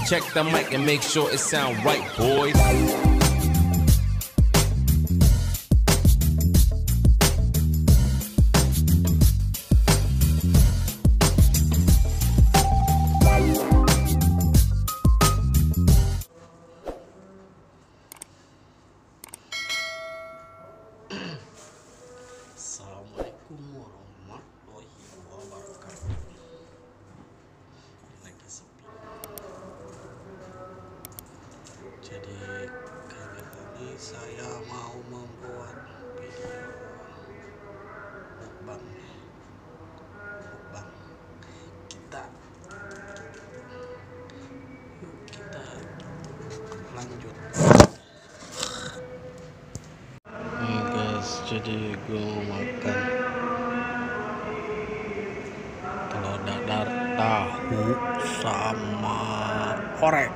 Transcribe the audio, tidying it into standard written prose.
Check the mic and make sure it sound right, boys. Assalamualaikum warahmatullahi wabarakatuh. Lagi sepi. Jadi kali ini saya mau membuat video mukbang. Kita lanjut. Nih guys, jadi gue mau makan telur dadar tahu sama orek.